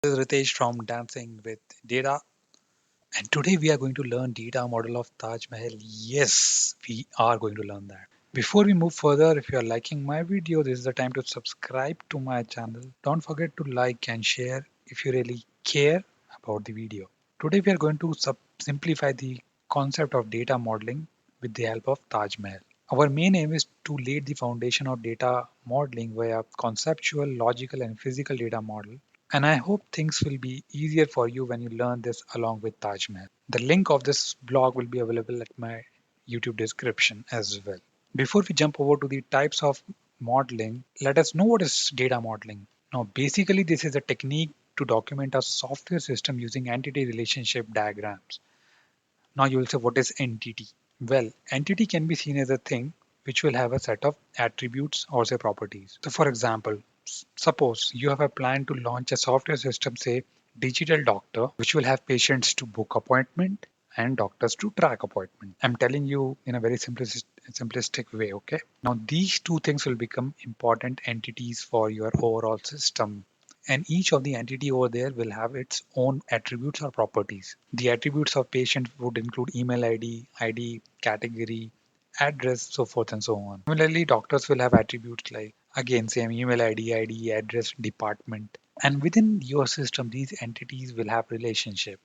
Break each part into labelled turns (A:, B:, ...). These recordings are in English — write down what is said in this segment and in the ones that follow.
A: This is Ritesh from Dancing with Data, and today we are going to learn data model of Taj Mahal. Yes, we are going to learn that. Before we move further, if you are liking my video, this is the time to subscribe to my channel. Don't forget to like and share if you really care about the video. Today we are going to simplify the concept of data modeling with the help of Taj Mahal. Our main aim is to lay the foundation of data modeling via conceptual, logical, and physical data model. And I hope things will be easier for you when you learn this along with Taj Mahal. The link of this blog will be available at my YouTube description as well. Before we jump over to the types of modeling, let us know what is data modeling. Now, basically, this is a technique to document a software system using entity relationship diagrams. Now, you will say, what is entity? Well, entity can be seen as a thing which will have a set of attributes or say properties. So, for example, suppose you have a plan to launch a software system, say digital doctor, which will have patients to book appointment and doctors to track appointment. I'm telling you in a very simplistic way, okay? Now, these two things will become important entities for your overall system, and each of the entity over there will have its own attributes or properties. The attributes of patient would include email ID, category, address, so forth and so on. Similarly, doctors will have attributes like again same email ID, address, department. And within your system, these entities will have relationship.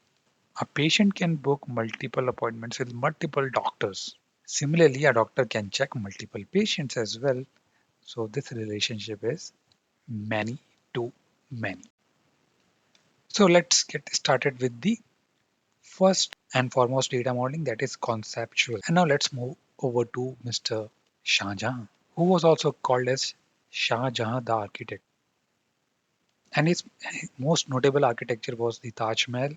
A: A patient can book multiple appointments with multiple doctors. Similarly, a doctor can check multiple patients as well. So this relationship is many to many. So let's get started with the first and foremost data modeling, that is conceptual. And now let's move over to Mr. Shah Jahan, who was also called as Shah Jahan the architect. And his most notable architecture was the Taj Mahal,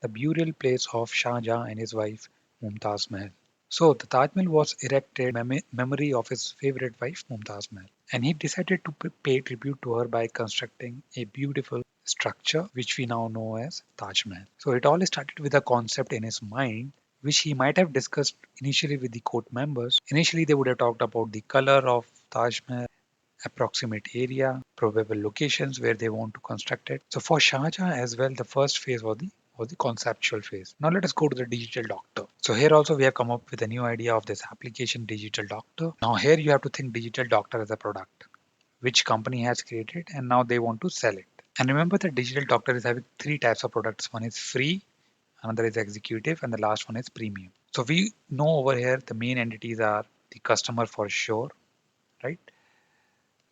A: the burial place of Shah Jahan and his wife Mumtaz Mahal. So the Taj Mahal was erected memory of his favorite wife Mumtaz Mahal, and he decided to pay tribute to her by constructing a beautiful structure which we now know as Taj Mahal. So it all started with a concept in his mind which he might have discussed initially with the court members. Initially they would have talked about the color of Taj Mahal, approximate area, probable locations where they want to construct it. So for Shah Jahan as well, the first phase was the conceptual phase. Now let us go to the digital doctor. So here also we have come up with a new idea of this application digital doctor. Now here you have to think digital doctor as a product which company has created and now they want to sell it. And remember that digital doctor is having three types of products. One is free, another is executive, and the last one is premium. So we know over here the main entities are the customer for sure, right?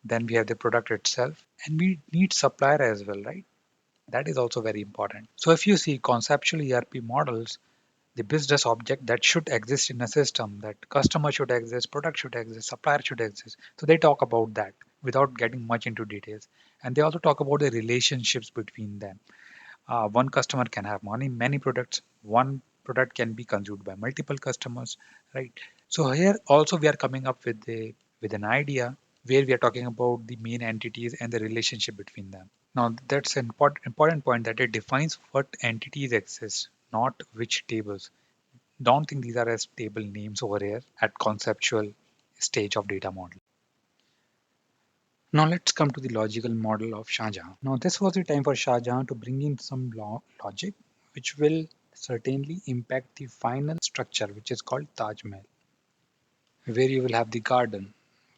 A: Then we have the product itself, and we need supplier as well, right? That is also very important. So if you see conceptual ERP models, the business object that should exist in a system, that customer should exist, product should exist, supplier should exist. So they talk about that without getting much into details. And they also talk about the relationships between them. One customer can have many products. One product can be consumed by multiple customers, right? So here also we are coming up with an idea where we are talking about the main entities and the relationship between them. Now that's an important point, that it defines what entities exist, not which tables. Don't think these are as table names over here at conceptual stage of data model. Now let's come to the logical model of Shah Jahan. Now this was the time for Shah Jahan to bring in some logic which will certainly impact the final structure, which is called Taj Mahal, where you will have the garden,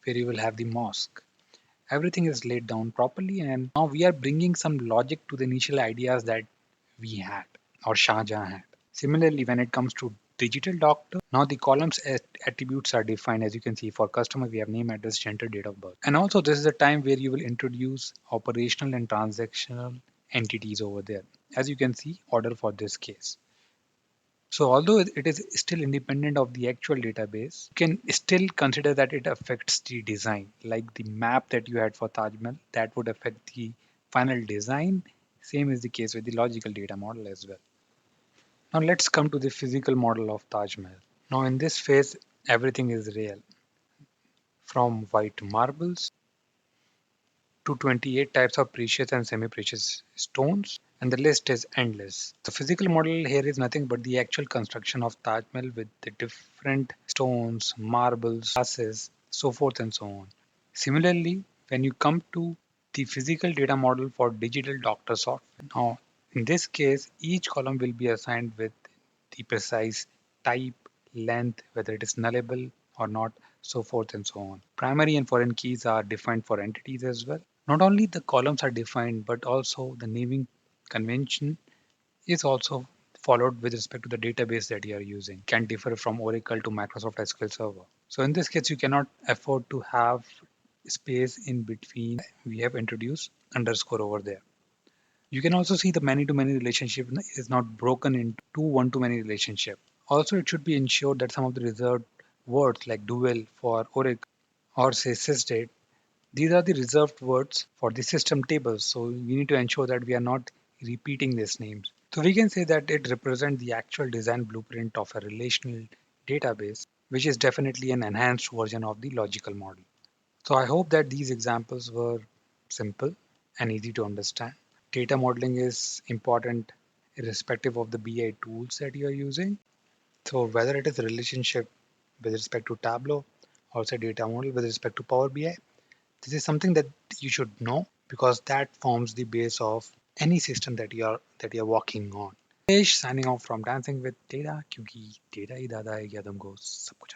A: where you will have the mosque. Everything is laid down properly, and now we are bringing some logic to the initial ideas that we had or Shah Jahan had. Similarly, when it comes to digital doctor, now the columns attributes are defined. As you can see, for customer we have name, address, gender, date of birth. And also this is a time where you will introduce operational and transactional entities over there. As you can see, order for this case. So although it is still independent of the actual database, you can still consider that it affects the design. Like the map that you had for Taj Mahal, that would affect the final design. Same is the case with the logical data model as well. Now let's come to the physical model of Taj Mahal. Now in this phase, everything is real. From white marbles to 28 types of precious and semi-precious stones, and the list is endless. The physical model here is nothing but the actual construction of Taj Mahal with the different stones, marbles, glasses, so forth and so on. Similarly, when you come to the physical data model for digital doctor software. Now, in this case, each column will be assigned with the precise type, length, whether it is nullable or not, so forth and so on. Primary and foreign keys are defined for entities as well. Not only the columns are defined, but also the naming convention is also followed with respect to the database that you are using. Can differ from Oracle to Microsoft SQL Server. So in this case, you cannot afford to have space in between. We have introduced underscore over there. You can also see the many-to-many relationship is not broken into one-to-many relationship. Also, it should be ensured that some of the reserved words like dual for Oracle or say sysdate, these are the reserved words for the system tables. So we need to ensure that we are not repeating these names. So we can say that it represents the actual design blueprint of a relational database, which is definitely an enhanced version of the logical model. So I hope that these examples were simple and easy to understand. Data modeling is important irrespective of the BI tools that you are using. So whether it is a relationship with respect to Tableau or say data model with respect to Power BI, this is something that you should know because that forms the base of any system that you are working on. Signing off from Dancing with Data क्योंकि data ही दादा है कि तुमको सब कुछ